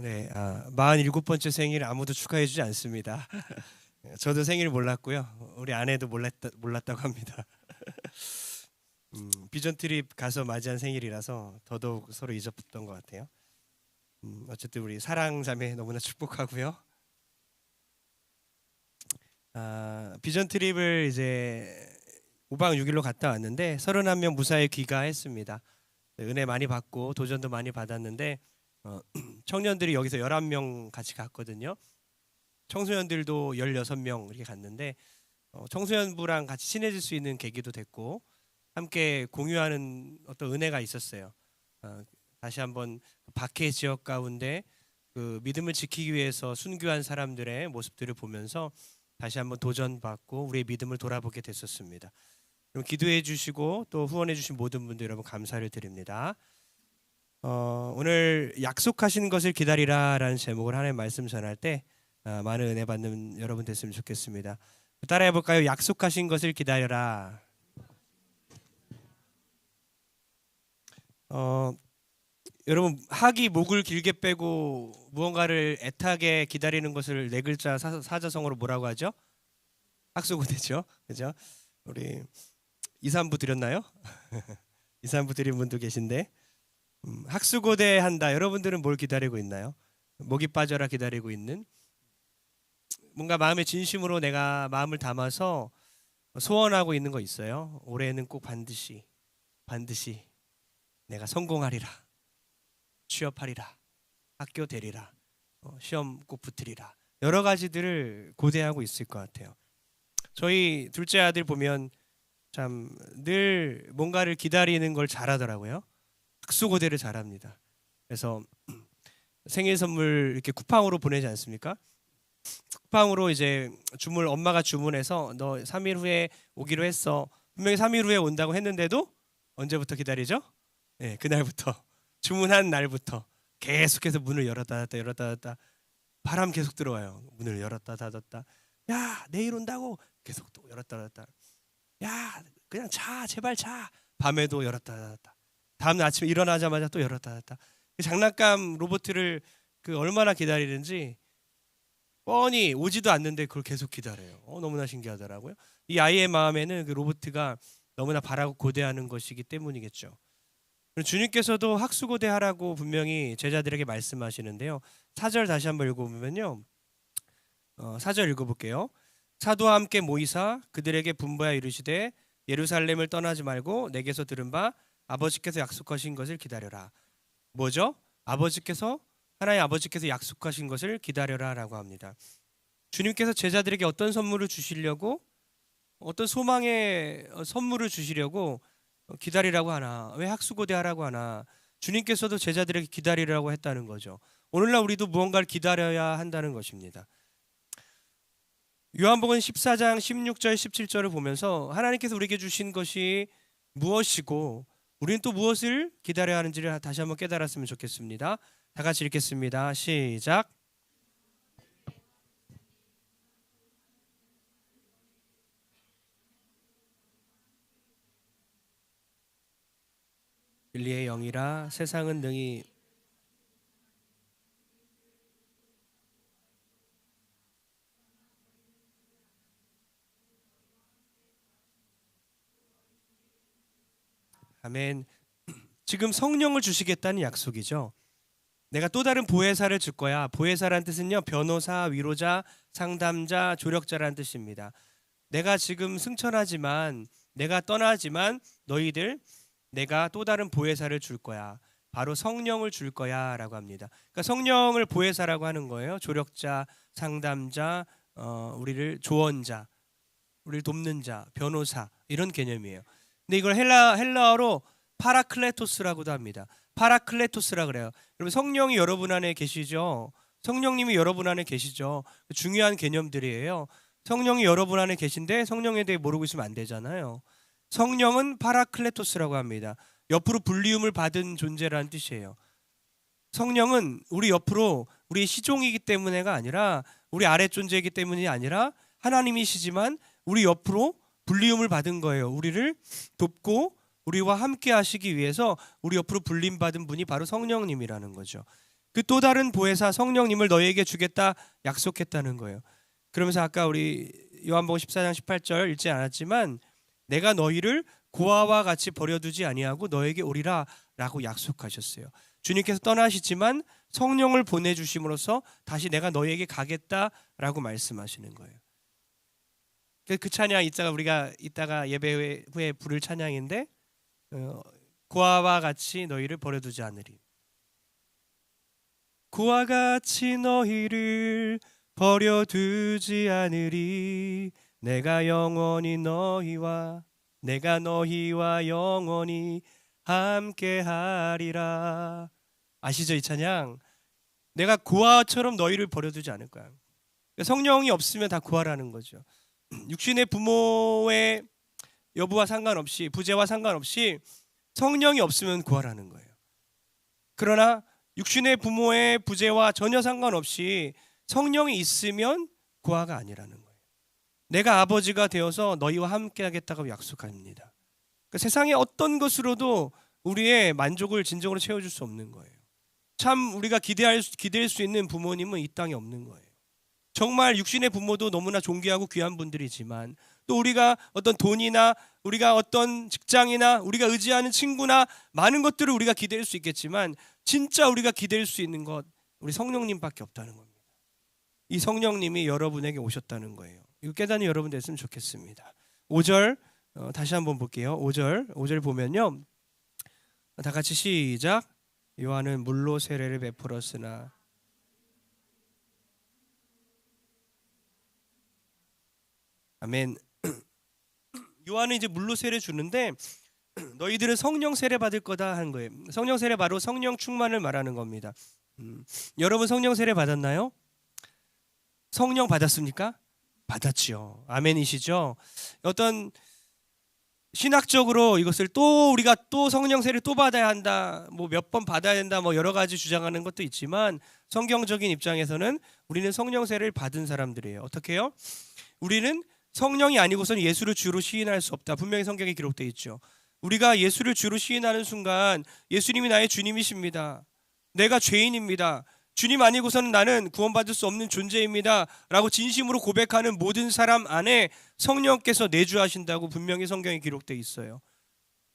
네, 47번째 생일 아무도 축하해 주지 않습니다. 저도 생일 몰랐고요. 우리 아내도 몰랐다고 합니다. 비전 트립 가서 맞이한 생일이라서 더더욱 서로 잊었던 것 같아요. 어쨌든 우리 사랑 자매 너무나 축복하고요. 비전 트립을 이제 5박 6일로 갔다 왔는데 31명 무사히 귀가했습니다. 은혜 많이 받고 도전도 많이 받았는데 청년들이 여기서 11명 같이 갔거든요. 청소년들도 16명 이렇게 갔는데 청소년부랑 같이 친해질 수 있는 계기도 됐고 함께 공유하는 어떤 은혜가 있었어요. 다시 한번 박해 지역 가운데 그 믿음을 지키기 위해서 순교한 사람들의 모습들을 보면서 다시 한번 도전받고 우리의 믿음을 돌아보게 됐었습니다. 그럼 기도해 주시고 또 후원해 주신 모든 분들 여러분 감사를 드립니다. 오늘 약속하신 것을 기다리라라는 제목을 하나님 말씀 전할 때 많은 은혜 받는 여러분 됐으면 좋겠습니다. 따라해 볼까요? 약속하신 것을 기다려라. 여러분 학이 목을 길게 빼고 무언가를 애타게 기다리는 것을 네 글자 사자성어로 뭐라고 하죠? 학수고대죠. 그죠? 우리 2, 3부 드렸나요? 2, 3부 드린 분도 계신데 학수고대 한다. 여러분들은 뭘 기다리고 있나요? 목이 빠져라 기다리고 있는 뭔가 마음의 진심으로 내가 마음을 담아서 소원하고 있는 거 있어요. 올해는 꼭 반드시 내가 성공하리라, 취업하리라, 학교 되리라, 시험 꼭 붙으리라. 여러 가지들을 고대하고 있을 것 같아요. 저희 둘째 아들 보면 참 늘 뭔가를 기다리는 걸 잘하더라고요. 학수고대를 잘합니다. 그래서 생일 선물 이렇게 쿠팡으로 보내지 않습니까? 쿠팡으로 이제 엄마가 주문해서 너 3일 후에 오기로 했어. 분명히 3일 후에 온다고 했는데도 언제부터 기다리죠? 네, 그날부터 주문한 날부터 계속해서 문을 열었다 닫았다 바람 계속 들어와요. 문을 열었다 닫았다. 야 내일 온다고 계속 또 열었다 닫았다. 야 그냥 자 제발 자. 밤에도 열었다 닫았다. 다음날 아침에 일어나자마자 또 열었다 닫았다. 장난감 로봇을 얼마나 기다리는지 뻔히 오지도 않는데 그걸 계속 기다려요. 너무나 신기하더라고요. 이 아이의 마음에는 그 로봇가 너무나 바라고 고대하는 것이기 때문이겠죠. 주님께서도 학수고대하라고 분명히 제자들에게 말씀하시는데요. 4절 다시 한번 읽어보면요. 4절 읽어볼게요. 사도와 함께 모이사 그들에게 분부하여 이르시되 예루살렘을 떠나지 말고 내게서 들은 바 아버지께서 약속하신 것을 기다려라. 뭐죠? 하나님 아버지께서 약속하신 것을 기다려라라고 합니다. 주님께서 제자들에게 어떤 선물을 주시려고 어떤 소망의 선물을 주시려고 기다리라고 하나? 왜 학수고대하라고 하나? 주님께서도 제자들에게 기다리라고 했다는 거죠. 오늘날 우리도 무언가를 기다려야 한다는 것입니다. 요한복음 14장 16절 17절을 보면서 하나님께서 우리에게 주신 것이 무엇이고 우리는 또 무엇을 기다려야 하는지를 다시 한번 깨달았으면 좋겠습니다. 다 같이 읽겠습니다. 시작. 진리의 영이라 세상은 능히 아멘. 지금 성령을 주시겠다는 약속이죠. 내가 또 다른 보혜사를 줄 거야. 보혜사란 뜻은요, 변호사, 위로자, 상담자, 조력자라는 뜻입니다. 내가 지금 승천하지만, 내가 떠나지만 너희들 내가 또 다른 보혜사를 줄 거야. 바로 성령을 줄 거야 라고 합니다. 그러니까 성령을 보혜사라고 하는 거예요. 조력자, 상담자, 우리를 조언자, 우리를 돕는 자, 변호사 이런 개념이에요. 근데 이걸 헬라어로 파라클레토스라고도 합니다. 파라클레토스라 그래요. 여러분 성령이 여러분 안에 계시죠? 성령님이 여러분 안에 계시죠? 중요한 개념들이에요. 성령이 여러분 안에 계신데 성령에 대해 모르고 있으면 안 되잖아요. 성령은 파라클레토스라고 합니다. 옆으로 불리움을 받은 존재라는 뜻이에요. 성령은 우리 옆으로 우리 시종이기 때문에가 아니라 우리 아래 존재이기 때문이 아니라 하나님이시지만 우리 옆으로 불리움을 받은 거예요. 우리를 돕고 우리와 함께 하시기 위해서 우리 옆으로 불림받은 분이 바로 성령님이라는 거죠. 그 또 다른 보혜사 성령님을 너희에게 주겠다 약속했다는 거예요. 그러면서 아까 우리 요한복음 14장 18절 읽지 않았지만 내가 너희를 고아와 같이 버려두지 아니하고 너에게 오리라 라고 약속하셨어요. 주님께서 떠나시지만 성령을 보내주심으로써 다시 내가 너희에게 가겠다라고 말씀하시는 거예요. 그 찬양 우리가 이따가 예배 후에 부를 찬양인데 고아와 같이 너희를 버려두지 않으리. 고아와 같이 너희를 버려두지 않으리. 내가 너희와 영원히 함께하리라. 아시죠 이 찬양? 내가 고아처럼 너희를 버려두지 않을 거야. 성령이 없으면 다 고아라는 거죠. 육신의 부모의 여부와 상관없이 부재와 상관없이 성령이 없으면 고아라는 거예요. 그러나 육신의 부모의 부재와 전혀 상관없이 성령이 있으면 고아가 아니라는 거예요. 내가 아버지가 되어서 너희와 함께 하겠다고 약속합니다. 그러니까 세상의 어떤 것으로도 우리의 만족을 진정으로 채워줄 수 없는 거예요. 참 우리가 기대할 수 있는 부모님은 이 땅에 없는 거예요. 정말 육신의 부모도 너무나 존귀하고 귀한 분들이지만 또 우리가 어떤 돈이나 우리가 어떤 직장이나 우리가 의지하는 친구나 많은 것들을 우리가 기댈 수 있겠지만 진짜 우리가 기댈 수 있는 것 우리 성령님밖에 없다는 겁니다. 이 성령님이 여러분에게 오셨다는 거예요. 이거 깨닫는 여러분 됐으면 좋겠습니다. 5절 다시 한번 볼게요. 5절 보면요. 다 같이 시작. 요한은 물로 세례를 베풀었으나 아멘. 요한은 이제 물로 세례 주는데 너희들은 성령 세례 받을 거다 한 거예요. 성령 세례 바로 성령 충만을 말하는 겁니다. 여러분 성령 세례 받았나요? 성령 받았습니까? 받았지요. 아멘이시죠? 어떤 신학적으로 이것을 또 우리가 또 성령 세례 또 받아야 한다, 뭐 몇 번 받아야 된다, 뭐 여러 가지 주장하는 것도 있지만 성경적인 입장에서는 우리는 성령 세례를 받은 사람들이에요. 어떻게 해요? 우리는 성령이 아니고서는 예수를 주로 시인할 수 없다. 분명히 성경에 기록되어 있죠. 우리가 예수를 주로 시인하는 순간 예수님이 나의 주님이십니다. 내가 죄인입니다. 주님 아니고서는 나는 구원받을 수 없는 존재입니다 라고 진심으로 고백하는 모든 사람 안에 성령께서 내주하신다고 분명히 성경에 기록되어 있어요.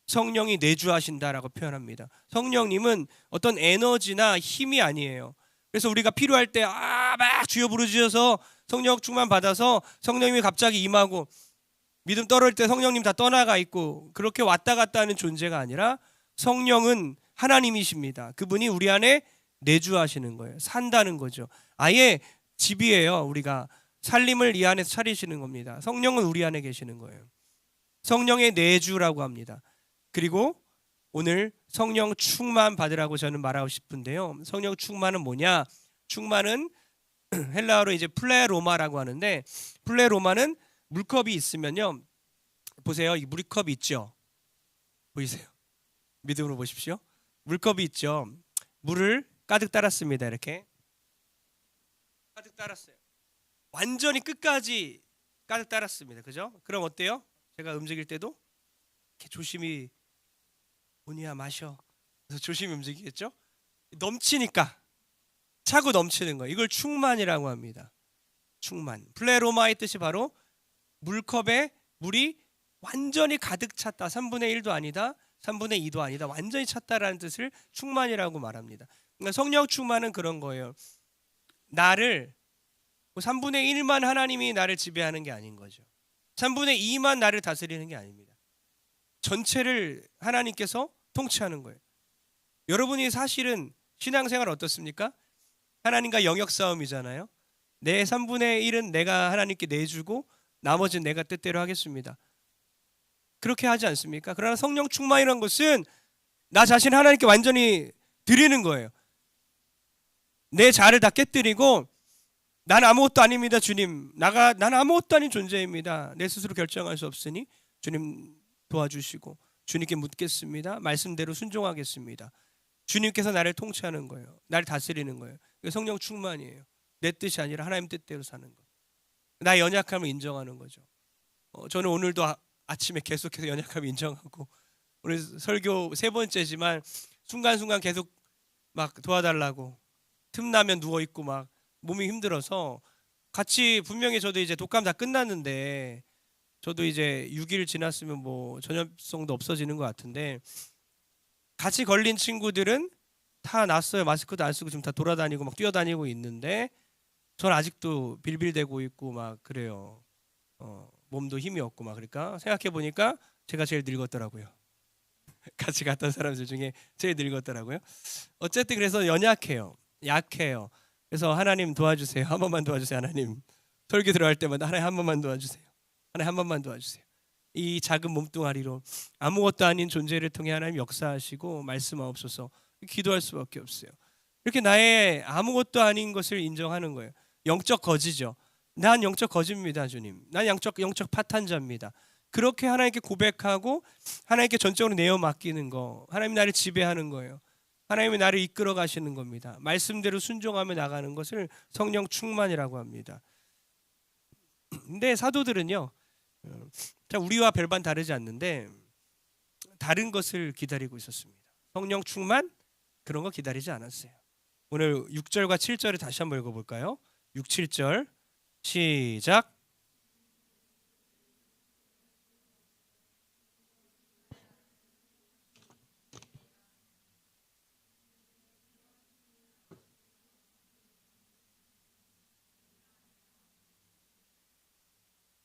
성령이 내주하신다라고 표현합니다. 성령님은 어떤 에너지나 힘이 아니에요. 그래서 우리가 필요할 때 막 주여 부르짖어서 성령 충만 받아서 성령님이 갑자기 임하고 믿음 떨어질 때 성령님 다 떠나가 있고 그렇게 왔다 갔다 하는 존재가 아니라 성령은 하나님이십니다. 그분이 우리 안에 내주하시는 거예요. 산다는 거죠. 아예 집이에요. 우리가 살림을 이 안에서 차리시는 겁니다. 성령은 우리 안에 계시는 거예요. 성령의 내주라고 합니다. 그리고 오늘 성령 충만 받으라고 저는 말하고 싶은데요. 성령 충만은 뭐냐? 충만은 헬라어로 이제 플레로마라고 하는데 플레로마는 물컵이 있으면요. 보세요. 이 물컵이 있죠. 보이세요? 믿음으로 보십시오. 물컵이 있죠. 물을 가득 따랐습니다. 이렇게 가득 따랐어요. 완전히 끝까지 가득 따랐습니다. 그죠? 그럼 어때요? 제가 움직일 때도 이렇게 조심히 오니야 마셔. 그래서 조심히 움직이겠죠? 넘치니까 차고 넘치는 거예요. 이걸 충만이라고 합니다. 충만. 플레로마의 뜻이 바로 물컵에 물이 완전히 가득 찼다. 3분의 1도 아니다. 3분의 2도 아니다. 완전히 찼다라는 뜻을 충만이라고 말합니다. 그러니까 성령 충만은 그런 거예요. 나를 3분의 1만 하나님이 나를 지배하는 게 아닌 거죠. 3분의 2만 나를 다스리는 게 아닙니다. 전체를 하나님께서 통치하는 거예요. 여러분이 사실은 신앙생활 어떻습니까? 하나님과 영역 싸움이잖아요. 내 3분의 1은 내가 하나님께 내주고 나머지는 내가 뜻대로 하겠습니다. 그렇게 하지 않습니까? 그러나 성령 충만이라는 것은 나 자신 하나님께 완전히 드리는 거예요. 내 자를 다 깨뜨리고 난 아무것도 아닙니다 주님. 난 아무것도 아닌 존재입니다. 내 스스로 결정할 수 없으니 주님 도와주시고 주님께 묻겠습니다. 말씀대로 순종하겠습니다. 주님께서 나를 통치하는 거예요. 나를 다스리는 거예요. 성령 충만이에요. 내 뜻이 아니라 하나님 뜻대로 사는 거. 나의 연약함을 인정하는 거죠. 저는 오늘도 아침에 계속해서 연약함을 인정하고 오늘 설교 3번째지만 순간순간 계속 막 도와달라고 틈나면 누워 있고 막 몸이 힘들어서 같이 분명히 저도 이제 독감 다 끝났는데 저도 이제 6일 지났으면 뭐 전염성도 없어지는 것 같은데 같이 걸린 친구들은 다 났어요. 마스크도 안 쓰고 지금 다 돌아다니고 막 뛰어다니고 있는데 저는 아직도 빌빌대고 있고 막 그래요. 몸도 힘이 없고 막 그러니까 생각해 보니까 제가 제일 늙었더라고요. 같이 갔던 사람들 중에 제일 늙었더라고요. 어쨌든 그래서 연약해요. 약해요. 그래서 하나님 도와주세요. 한 번만 도와주세요. 하나님. 설교 들어갈 때마다 하나님 한 번만 도와주세요. 하나님 한 번만 도와주세요. 이 작은 몸뚱아리로 아무것도 아닌 존재를 통해 하나님 역사하시고 말씀하옵소서. 기도할 수밖에 없어요. 이렇게 나의 아무것도 아닌 것을 인정하는 거예요. 영적 거지죠. 난 영적 거지입니다, 주님. 난 영적 파탄자입니다. 그렇게 하나님께 고백하고 하나님께 전적으로 내어 맡기는 거, 하나님 나를 지배하는 거예요. 하나님이 나를 이끌어 가시는 겁니다. 말씀대로 순종하며 나가는 것을 성령 충만이라고 합니다. 근데 사도들은요, 우리와 별반 다르지 않는데 다른 것을 기다리고 있었습니다. 성령 충만 그런 거 기다리지 않았어요. 오늘 6절과 7절을 다시 한번 읽어볼까요? 6, 7절 시작.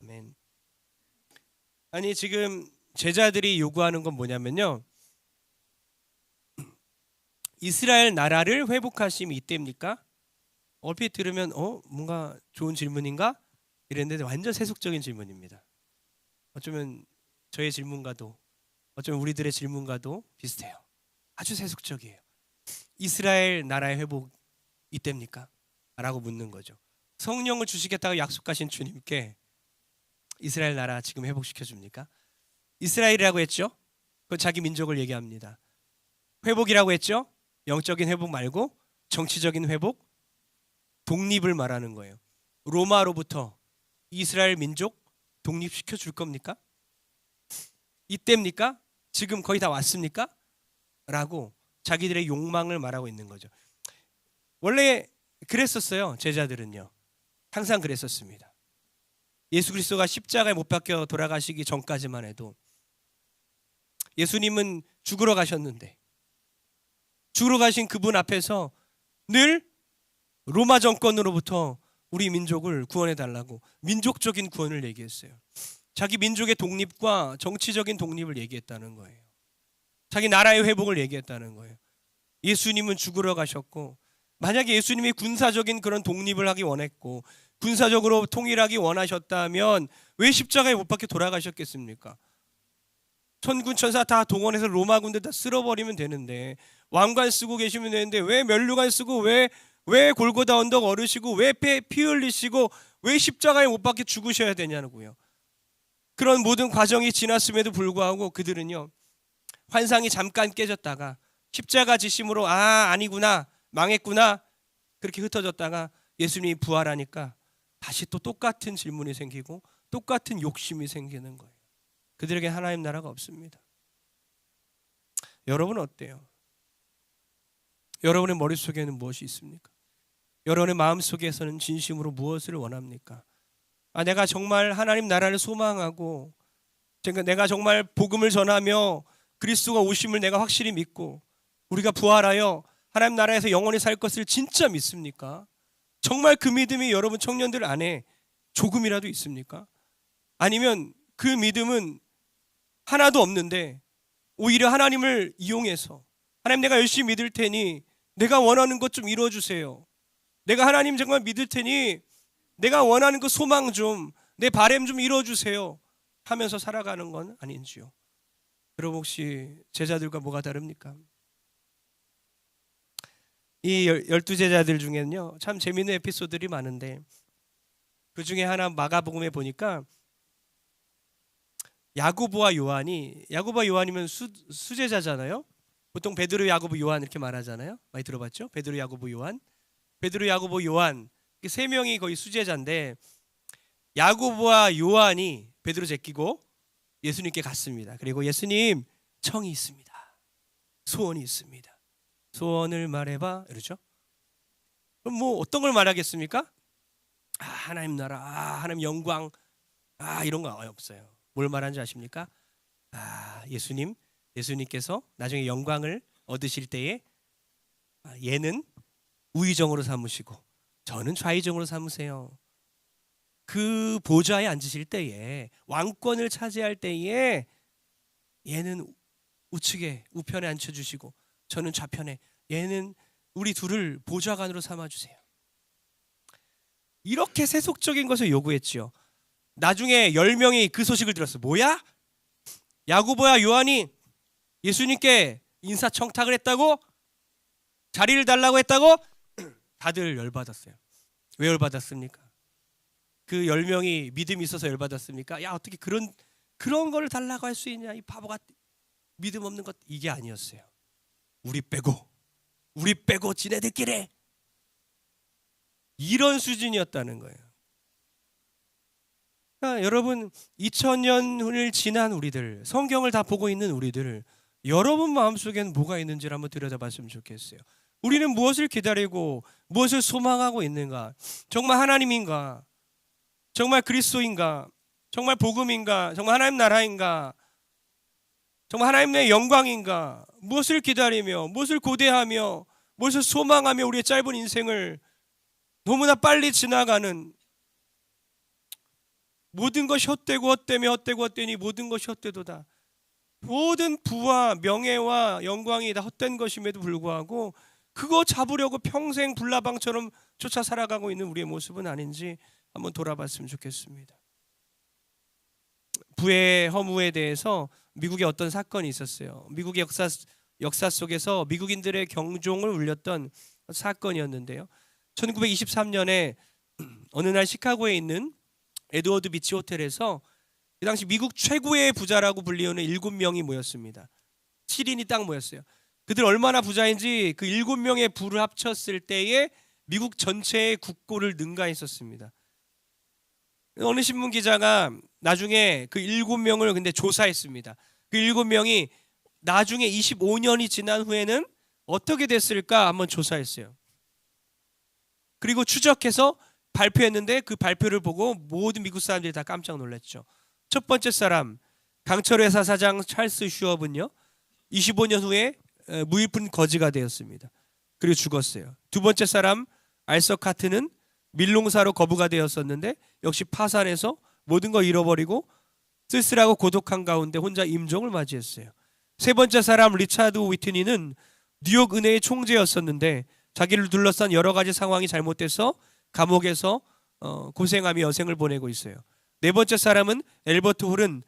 아멘. 아니 지금 제자들이 요구하는 건 뭐냐면요, 이스라엘 나라를 회복하심이 이때입니까? 얼핏 들으면 뭔가 좋은 질문인가? 이랬는데 완전 세속적인 질문입니다. 어쩌면 저의 질문과도 어쩌면 우리들의 질문과도 비슷해요. 아주 세속적이에요. 이스라엘 나라의 회복 이때입니까? 라고 묻는 거죠. 성령을 주시겠다고 약속하신 주님께 이스라엘 나라 지금 회복시켜 줍니까? 이스라엘이라고 했죠? 그건 자기 민족을 얘기합니다. 회복이라고 했죠? 영적인 회복 말고 정치적인 회복, 독립을 말하는 거예요. 로마로부터 이스라엘 민족 독립시켜 줄 겁니까? 이때입니까? 지금 거의 다 왔습니까? 라고 자기들의 욕망을 말하고 있는 거죠. 원래 그랬었어요. 제자들은요. 항상 그랬었습니다. 예수 그리스도가 십자가에 못 박혀 돌아가시기 전까지만 해도 예수님은 죽으러 가셨는데 죽으러 가신 그분 앞에서 늘 로마 정권으로부터 우리 민족을 구원해 달라고 민족적인 구원을 얘기했어요. 자기 민족의 독립과 정치적인 독립을 얘기했다는 거예요. 자기 나라의 회복을 얘기했다는 거예요. 예수님은 죽으러 가셨고 만약에 예수님이 군사적인 그런 독립을 하기 원했고 군사적으로 통일하기 원하셨다면 왜 십자가에 못 박혀 돌아가셨겠습니까? 천군 천사 다 동원해서 로마 군대 다 쓸어버리면 되는데 왕관 쓰고 계시면 되는데 왜 면류관 쓰고 왜 골고다 언덕 얼으시고 왜 피 흘리시고 왜 십자가에 못 박혀 죽으셔야 되냐고요. 그런 모든 과정이 지났음에도 불구하고 그들은요, 환상이 잠깐 깨졌다가 십자가 지심으로 아니구나 망했구나 그렇게 흩어졌다가 예수님이 부활하니까 다시 또 똑같은 질문이 생기고 똑같은 욕심이 생기는 거예요. 그들에게 하나님 나라가 없습니다. 여러분은 어때요? 여러분의 머릿속에는 무엇이 있습니까? 여러분의 마음속에서는 진심으로 무엇을 원합니까? 내가 정말 하나님 나라를 소망하고 내가 정말 복음을 전하며 그리스도가 오심을 내가 확실히 믿고 우리가 부활하여 하나님 나라에서 영원히 살 것을 진짜 믿습니까? 정말 그 믿음이 여러분 청년들 안에 조금이라도 있습니까? 아니면 그 믿음은 하나도 없는데 오히려 하나님을 이용해서 하나님 내가 열심히 믿을 테니 내가 원하는 것 좀 이루어주세요. 내가 하나님 정말 믿을 테니 내가 원하는 그 소망 좀 내 바람 좀 이루어주세요 하면서 살아가는 건 아닌지요? 여러분 혹시 제자들과 뭐가 다릅니까? 이 12제자들 중에는요 참 재미있는 에피소드들이 많은데 그 중에 하나 마가복음에 보니까 야고보와 요한이면 수제자잖아요. 보통 베드로, 야고보, 요한 이렇게 말하잖아요. 많이 들어봤죠? 베드로, 야고보, 요한 세 명이 거의 수제자인데 야고보와 요한이 베드로 제끼고 예수님께 갔습니다. 그리고 예수님 청이 있습니다. 소원이 있습니다. 소원을 말해봐 이러죠. 그럼 뭐 어떤 걸 말하겠습니까? 하나님 나라, 하나님 영광, 이런 거 없어요. 뭘 말하는지 아십니까? 예수님께서 나중에 영광을 얻으실 때에 얘는 우의정으로 삼으시고 저는 좌의정으로 삼으세요. 그 보좌에 앉으실 때에, 왕권을 차지할 때에 얘는 우측에 우편에 앉혀주시고 저는 좌편에, 얘는 우리 둘을 보좌관으로 삼아주세요. 이렇게 세속적인 것을 요구했지요. 나중에 10명이 그 소식을 들었어. 뭐야? 야고보야 요한이 예수님께 인사청탁을 했다고? 자리를 달라고 했다고? 다들 열받았어요. 왜 열받았습니까? 그 10명이 믿음이 있어서 열받았습니까? 야, 어떻게 그런 거를 달라고 할 수 있냐, 이 바보가, 믿음 없는 것. 이게 아니었어요. 우리 빼고 지네들끼리, 이런 수준이었다는 거예요. 그러니까 여러분, 2000년을 지난 우리들, 성경을 다 보고 있는 우리들, 여러분 마음속에는 뭐가 있는지를 한번 들여다봤으면 좋겠어요. 우리는 무엇을 기다리고 무엇을 소망하고 있는가? 정말 하나님인가? 정말 그리스도인가? 정말 복음인가? 정말 하나님 나라인가? 정말 하나님의 영광인가? 무엇을 기다리며, 무엇을 고대하며, 무엇을 소망하며 우리의 짧은 인생을 너무나 빨리 지나가는, 모든 것이 헛되니 모든 것이 헛되도다. 모든 부와 명예와 영광이 다 헛된 것임에도 불구하고 그거 잡으려고 평생 불나방처럼 쫓아 살아가고 있는 우리의 모습은 아닌지 한번 돌아봤으면 좋겠습니다. 부의 허무에 대해서 미국에 어떤 사건이 있었어요. 미국의 역사 속에서 미국인들의 경종을 울렸던 사건이었는데요. 1923년에 어느 날 시카고에 있는 에드워드 비치 호텔에서 그 당시 미국 최고의 부자라고 불리우는 7명이 모였습니다. 7인이 딱 모였어요. 그들 얼마나 부자인지 그 7명의 부를 합쳤을 때에 미국 전체의 국고를 능가했었습니다. 어느 신문 기자가 나중에 그 7명을 근데 조사했습니다. 그 7명이 나중에 25년이 지난 후에는 어떻게 됐을까 한번 조사했어요. 그리고 추적해서 발표했는데 그 발표를 보고 모든 미국 사람들이 다 깜짝 놀랐죠. 첫 번째 사람, 강철회사 사장 찰스 슈업은요, 25년 후에 무일푼 거지가 되었습니다. 그리고 죽었어요. 두 번째 사람, 알서 카트는 밀농사로 거부가 되었었는데 역시 파산해서 모든 걸 잃어버리고 쓸쓸하고 고독한 가운데 혼자 임종을 맞이했어요. 세 번째 사람, 리차드 위트니는 뉴욕 은행의 총재였었는데 자기를 둘러싼 여러 가지 상황이 잘못돼서 감옥에서 고생하며 여생을 보내고 있어요. 네 번째 사람은 엘버트 홀은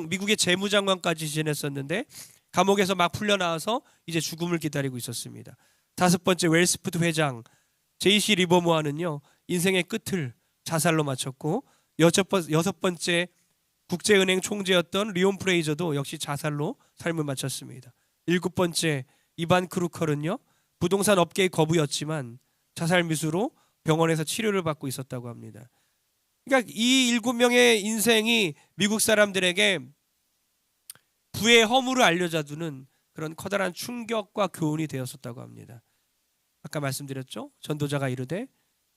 미국의 재무장관까지 지냈었는데 감옥에서 막 풀려나와서 이제 죽음을 기다리고 있었습니다. 다섯 번째, 웰스푸드 회장 제이시 리버모어는요, 인생의 끝을 자살로 마쳤고, 여섯 번째 국제은행 총재였던 리온 프레이저도 역시 자살로 삶을 마쳤습니다. 일곱 번째, 이반 크루컬은요, 부동산 업계의 거부였지만 자살 미수로 병원에서 치료를 받고 있었다고 합니다. 그러니까 이 7명의 인생이 미국 사람들에게 부의 허물을 알려주는 그런 커다란 충격과 교훈이 되었었다고 합니다. 아까 말씀드렸죠? 전도자가 이르되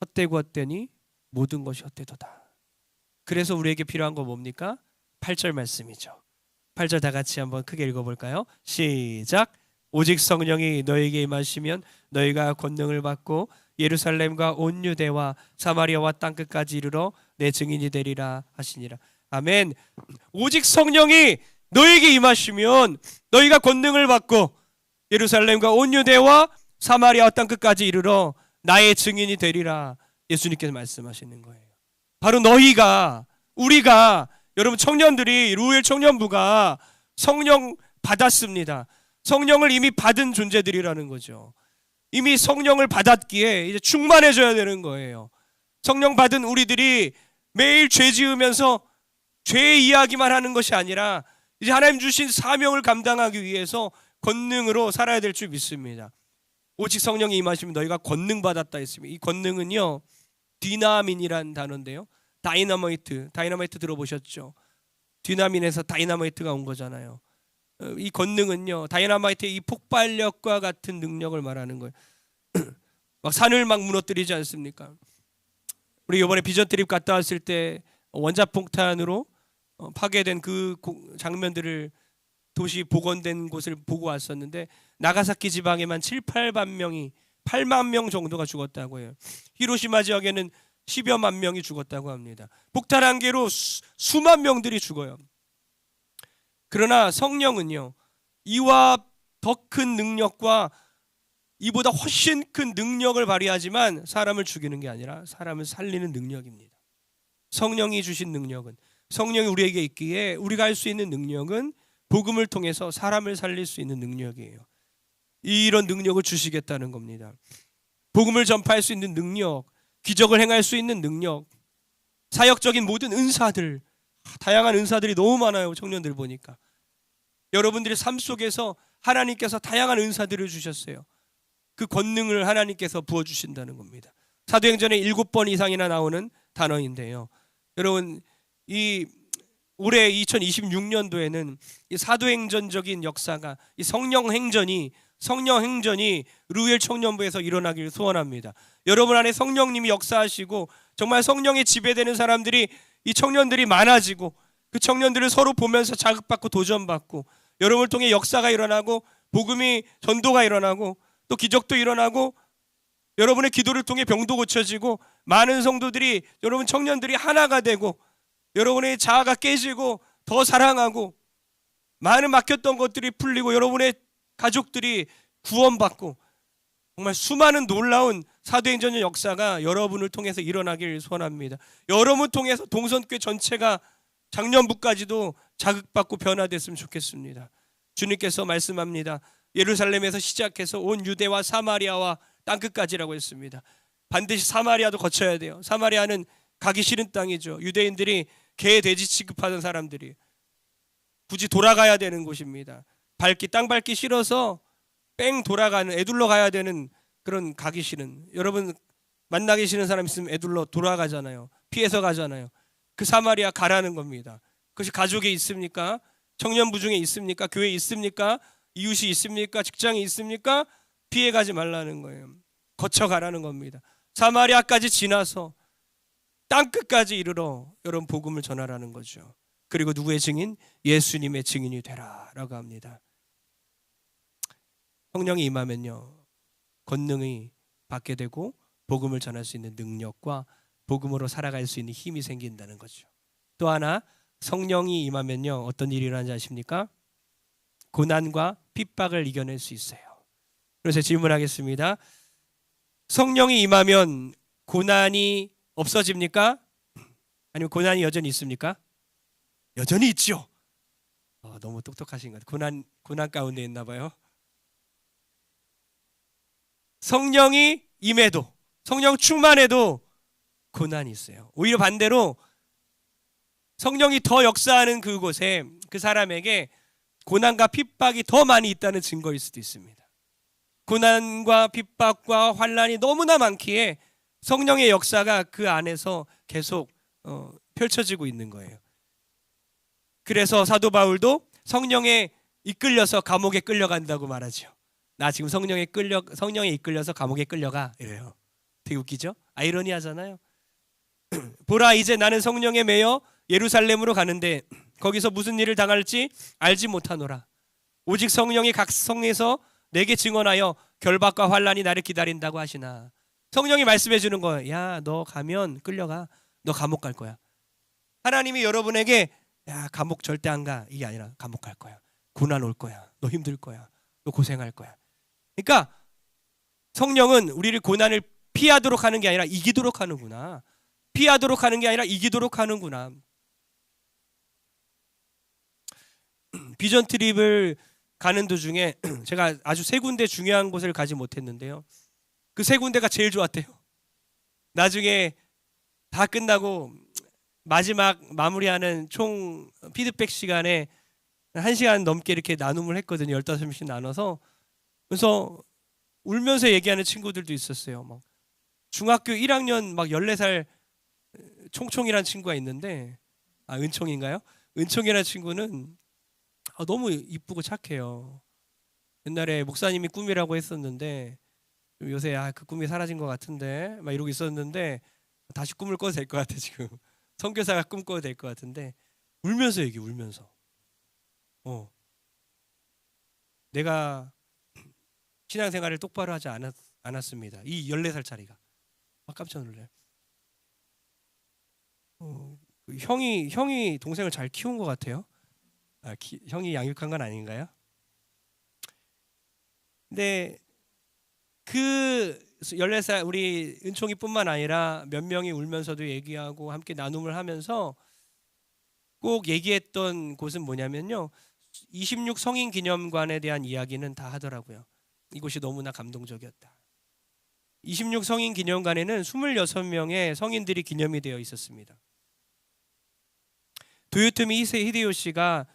헛되고 헛되니 모든 것이 헛되도다. 그래서 우리에게 필요한 건 뭡니까? 8절 말씀이죠. 8절 다 같이 한번 크게 읽어볼까요? 시작. 오직 성령이 너에게 임하시면 너희가 권능을 받고 예루살렘과 온 유대와 사마리아와 땅끝까지 이르러 내 증인이 되리라 하시니라. 아멘. 오직 성령이 너에게 임하시면 너희가 권능을 받고 예루살렘과 온 유대와 사마리아와 땅끝까지 이르러 나의 증인이 되리라. 예수님께서 말씀하시는 거예요. 바로 우리가 여러분 청년들이, 루엘 청년부가 성령 받았습니다. 성령을 이미 받은 존재들이라는 거죠. 이미 성령을 받았기에 이제 충만해져야 되는 거예요. 성령 받은 우리들이 매일 죄 지으면서 죄 이야기만 하는 것이 아니라 이제 하나님 주신 사명을 감당하기 위해서 권능으로 살아야 될 줄 믿습니다. 오직 성령이 임하시면 너희가 권능 받았다 했습니다. 이 권능은요, 디나민이라는 단어인데요, 다이너마이트 들어보셨죠? 디나민에서 다이너마이트가 온 거잖아요. 이 권능은요, 다이너마이트의 이 폭발력과 같은 능력을 말하는 거예요. 막 산을 막 무너뜨리지 않습니까? 우리 이번에 비전 트립 갔다 왔을 때 원자폭탄으로 파괴된 그 장면들을 도시 복원된 곳을 보고 왔었는데 나가사키 지방에만 7, 8만 명이 8만 명 정도가 죽었다고 해요. 히로시마 지역에는 10여만 명이 죽었다고 합니다. 폭탄 한 개로 수만 명들이 죽어요. 그러나 성령은요, 이와 더 큰 능력과 이보다 훨씬 큰 능력을 발휘하지만 사람을 죽이는 게 아니라 사람을 살리는 능력입니다. 성령이 주신 능력은, 성령이 우리에게 있기에 우리가 할 수 있는 능력은 복음을 통해서 사람을 살릴 수 있는 능력이에요. 이런 능력을 주시겠다는 겁니다. 복음을 전파할 수 있는 능력, 기적을 행할 수 있는 능력, 사역적인 모든 은사들, 다양한 은사들이 너무 많아요. 청년들 보니까 여러분들의 삶 속에서 하나님께서 다양한 은사들을 주셨어요. 그 권능을 하나님께서 부어주신다는 겁니다. 사도행전에 7번 이상이나 나오는 단어인데요. 여러분, 이 올해 2026년도에는 이 사도행전적인 역사가, 이 성령 행전이 루엘 청년부에서 일어나길 소원합니다. 여러분 안에 성령님이 역사하시고 정말 성령에 지배되는 사람들이, 이 청년들이 많아지고 그 청년들을 서로 보면서 자극받고 도전받고 여러분을 통해 역사가 일어나고 복음이 전도가 일어나고 또 기적도 일어나고 여러분의 기도를 통해 병도 고쳐지고 많은 성도들이, 여러분 청년들이 하나가 되고 여러분의 자아가 깨지고 더 사랑하고 많은 막혔던 것들이 풀리고 여러분의 가족들이 구원받고 정말 수많은 놀라운 사도행전의 역사가 여러분을 통해서 일어나길 소원합니다. 여러분 통해서 동선교회 전체가 작년부까지도 자극받고 변화됐으면 좋겠습니다. 주님께서 말씀합니다. 예루살렘에서 시작해서 온 유대와 사마리아와 땅끝까지라고 했습니다. 반드시 사마리아도 거쳐야 돼요. 사마리아는 가기 싫은 땅이죠. 유대인들이 개, 돼지 취급하던 사람들이 굳이 돌아가야 되는 곳입니다. 땅 밟기 싫어서 뺑 돌아가는, 애둘러 가야 되는 그런, 가기 싫은, 여러분 만나기 싫은 사람 있으면 애둘러 돌아가잖아요. 피해서 가잖아요. 그 사마리아 가라는 겁니다. 그것이 가족에 있습니까? 청년부 중에 있습니까? 교회에 있습니까? 이웃이 있습니까? 직장이 있습니까? 피해가지 말라는 거예요. 거쳐가라는 겁니다. 사마리아까지 지나서 땅끝까지 이르러 여러분 복음을 전하라는 거죠. 그리고 누구의 증인? 예수님의 증인이 되라라고 합니다. 성령이 임하면요, 권능이 받게 되고 복음을 전할 수 있는 능력과 복음으로 살아갈 수 있는 힘이 생긴다는 거죠. 또 하나, 성령이 임하면요 어떤 일이 일어나는지 아십니까? 고난과 핍박을 이겨낼 수 있어요. 그래서 질문하겠습니다. 성령이 임하면 고난이 없어집니까? 아니면 고난이 여전히 있습니까? 여전히 있죠. 너무 똑똑하신 것 같아요. 고난 가운데 있나 봐요. 성령이 임해도, 성령 충만해도 고난이 있어요. 오히려 반대로 성령이 더 역사하는 그곳에 그 사람에게 고난과 핍박이 더 많이 있다는 증거일 수도 있습니다. 고난과 핍박과 환난이 너무나 많기에 성령의 역사가 그 안에서 계속 펼쳐지고 있는 거예요. 그래서 사도 바울도 성령에 이끌려서 감옥에 끌려간다고 말하죠. 나 지금 성령에 이끌려서 감옥에 끌려가, 이래요. 되게 웃기죠? 아이러니하잖아요. 보라, 이제 나는 성령에 매여 예루살렘으로 가는데 거기서 무슨 일을 당할지 알지 못하노라. 오직 성령이 각 성에서 내게 증언하여 결박과 환난이 나를 기다린다고 하시나. 성령이 말씀해 주는 거예요. 야, 너 가면 끌려가. 너 감옥 갈 거야. 하나님이 여러분에게 야, 감옥 절대 안 가, 이게 아니라 감옥 갈 거야. 고난 올 거야. 너 힘들 거야. 너 고생할 거야. 그러니까 성령은 우리를 고난을 피하도록 하는 게 아니라 이기도록 하는구나. 피하도록 하는 게 아니라 이기도록 하는구나. 비전 트립을 가는 도중에 제가 아주 세 군데 중요한 곳을 가지 못했는데요. 그 세 군데가 제일 좋았대요. 나중에 다 끝나고 마지막 마무리하는 총 피드백 시간에 1시간 넘게 이렇게 나눔을 했거든요. 15명씩 나눠서. 그래서 울면서 얘기하는 친구들도 있었어요. 막 중학교 1학년 막 14살 총총이라는 친구가 있는데, 은총인가요? 은총이라는 친구는 너무 이쁘고 착해요. 옛날에 목사님이 꿈이라고 했었는데 좀 요새 그 꿈이 사라진 것 같은데 막 이러고 있었는데 다시 꿈을 꿔도 될 것 같아 지금. 선교사가 꿈꿔도 될 것 같은데 울면서 얘기 울면서 내가 신앙생활을 똑바로 하지 않았습니다. 이 14살짜리가 깜짝 놀래요. 그 형이 동생을 잘 키운 것 같아요. 형이 양육한 건 아닌가요? 근데 그 14살 우리 은총이뿐만 아니라 몇 명이 울면서도 얘기하고 함께 나눔을 하면서 꼭 얘기했던 곳은 뭐냐면요, 26 성인 기념관에 대한 이야기는 다 하더라고요. 이곳이 너무나 감동적이었다. 26 성인 기념관에는 26명의 성인들이 기념이 되어 있었습니다. 도요토미 히데요시가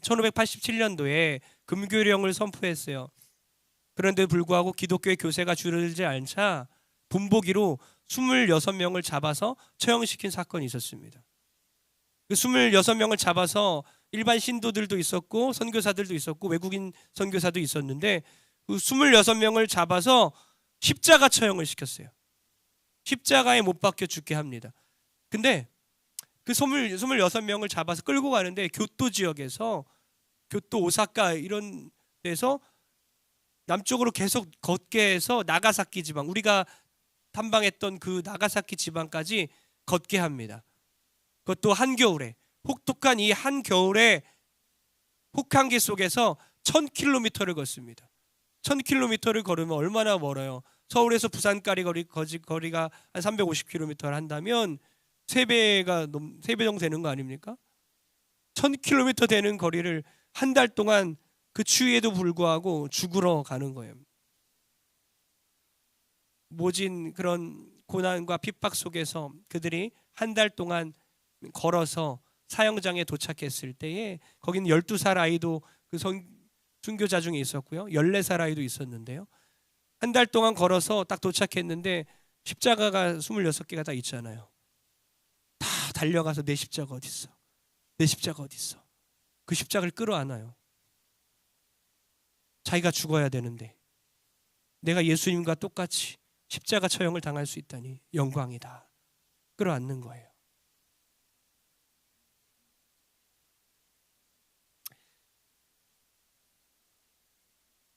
1587년도에 금교령을 선포했어요. 그런데 불구하고 기독교의 교세가 줄어들지 않자 분보기로 26명을 잡아서 처형시킨 사건이 있었습니다. 그 26명을 잡아서 일반 신도들도 있었고 선교사들도 있었고 외국인 선교사도 있었는데 그 26명을 잡아서 십자가 처형을 시켰어요. 십자가에 못 박혀 죽게 합니다. 근데 그 26명을 잡아서 끌고 가는데 교토 지역에서 교토 오사카 이런 데서 남쪽으로 계속 걷게 해서 나가사키 지방, 우리가 탐방했던 그 나가사키 지방까지 걷게 합니다. 그것도 한겨울에, 혹독한 이 한겨울에 혹한기 속에서 1000km를 걷습니다. 1000km를 걸으면 얼마나 멀어요? 서울에서 부산까지 거리가 한 350km를 한다면 3배 정도 되는 거 아닙니까? 1000km 되는 거리를 한 달 동안 그 추위에도 불구하고 죽으러 가는 거예요. 모진 그런 고난과 핍박 속에서 그들이 한 달 동안 걸어서 사형장에 도착했을 때에 거기는 12살 아이도 그 순교자 중에 있었고요. 14살 아이도 있었는데요. 한 달 동안 걸어서 딱 도착했는데 십자가가 26개가 다 있잖아요. 다 달려가서 내 십자가 어디 있어? 내 십자가 어디 있어? 그 십자가를 끌어안아요. 자기가 죽어야 되는데 내가 예수님과 똑같이 십자가 처형을 당할 수 있다니 영광이다. 끌어안는 거예요.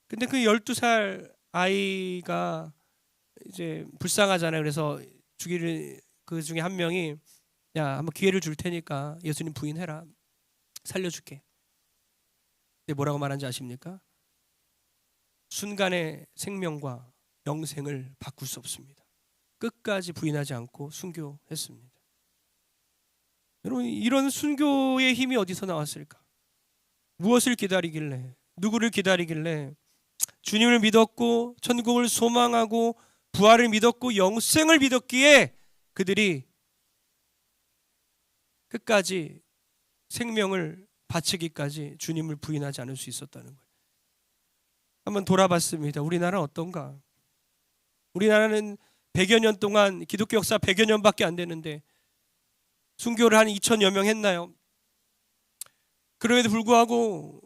근데 그 12살 아이가 이제 불쌍하잖아요. 그래서 주기를 그 중에 한 명이 야, 한번 기회를 줄 테니까 예수님 부인해라. 살려줄게. 근데 뭐라고 말한지 아십니까? 순간의 생명과 영생을 바꿀 수 없습니다. 끝까지 부인하지 않고 순교했습니다. 여러분, 이런 순교의 힘이 어디서 나왔을까? 무엇을 기다리길래, 누구를 기다리길래 주님을 믿었고 천국을 소망하고 부활을 믿었고 영생을 믿었기에 그들이 끝까지 생명을 바치기까지 주님을 부인하지 않을 수 있었다는 거예요. 한번 돌아봤습니다. 우리나라는 어떤가? 우리나라는 100여 년 동안 기독교 역사 100여 년밖에 안 되는데 순교를 한 2000여 명 했나요? 그럼에도 불구하고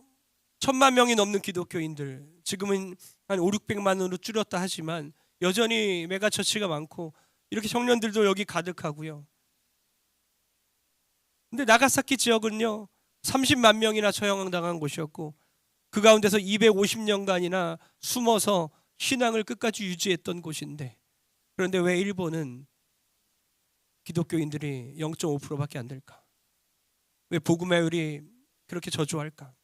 1000만 명이 넘는 기독교인들, 지금은 한 5, 600만으로 줄였다 하지만 여전히 메가처치가 많고 이렇게 청년들도 여기 가득하고요. 근데 나가사키 지역은요 30만 명이나 처형당한 곳이었고 그 가운데서 250년간이나 숨어서 신앙을 끝까지 유지했던 곳인데, 그런데 왜 일본은 기독교인들이 0.5%밖에 안 될까? 왜 복음화율이 그렇게 저조할까?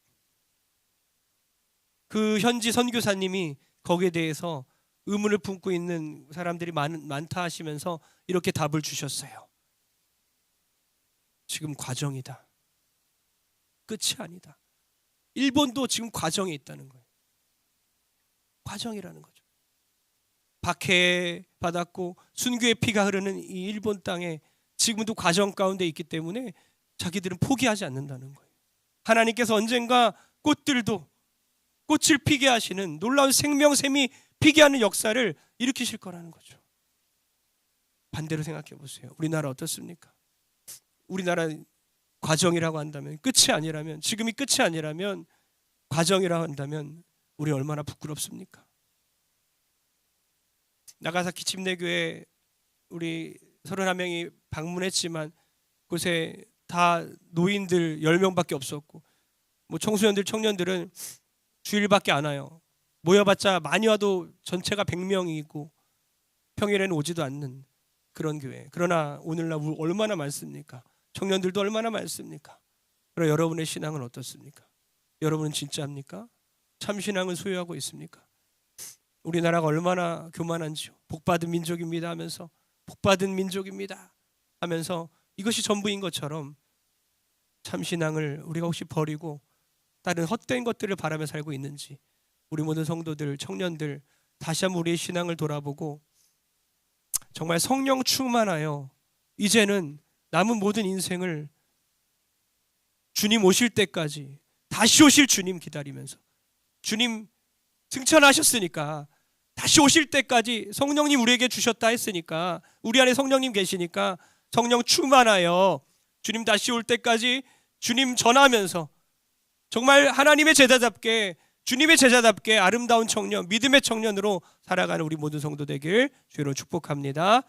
그 현지 선교사님이 거기에 대해서 의문을 품고 있는 사람들이 많다 하시면서 이렇게 답을 주셨어요. 지금 과정이다. 끝이 아니다. 일본도 지금 과정에 있다는 거예요. 과정이라는 거죠. 박해받았고 순교의 피가 흐르는 이 일본 땅에 지금도 과정 가운데 있기 때문에 자기들은 포기하지 않는다는 거예요. 하나님께서 언젠가 꽃을 피게 하시는 놀라운 생명샘이 피게 하는 역사를 일으키실 거라는 거죠. 반대로 생각해 보세요. 우리나라 어떻습니까? 우리나라 과정이라고 한다면, 끝이 아니라면, 지금이 끝이 아니라면 과정이라고 한다면 우리 얼마나 부끄럽습니까? 나가사키 침례교회 우리 31명이 방문했지만 그곳에 다 노인들 10명밖에 없었고 뭐 청소년들 청년들은 주일밖에 안 와요. 모여봤자 많이 와도 전체가 100명이고 평일에는 오지도 않는 그런 교회. 그러나 오늘날 얼마나 많습니까? 청년들도 얼마나 많습니까? 그럼 여러분의 신앙은 어떻습니까? 여러분은 진짜입니까? 참 신앙을 소유하고 있습니까? 우리나라가 얼마나 교만한지요. 복받은 민족입니다 하면서 복받은 민족입니다 하면서 이것이 전부인 것처럼 참 신앙을 우리가 혹시 버리고 다른 헛된 것들을 바라며 살고 있는지 우리 모든 성도들, 청년들 다시 한번 우리의 신앙을 돌아보고 정말 성령 충만하여 이제는 남은 모든 인생을 주님 오실 때까지 다시 오실 주님 기다리면서 주님 승천하셨으니까 다시 오실 때까지 성령님 우리에게 주셨다 했으니까 우리 안에 성령님 계시니까 성령 충만하여 주님 다시 올 때까지 주님 전하면서 정말 하나님의 제자답게 주님의 제자답게 아름다운 청년, 믿음의 청년으로 살아가는 우리 모든 성도 되길 주로 축복합니다.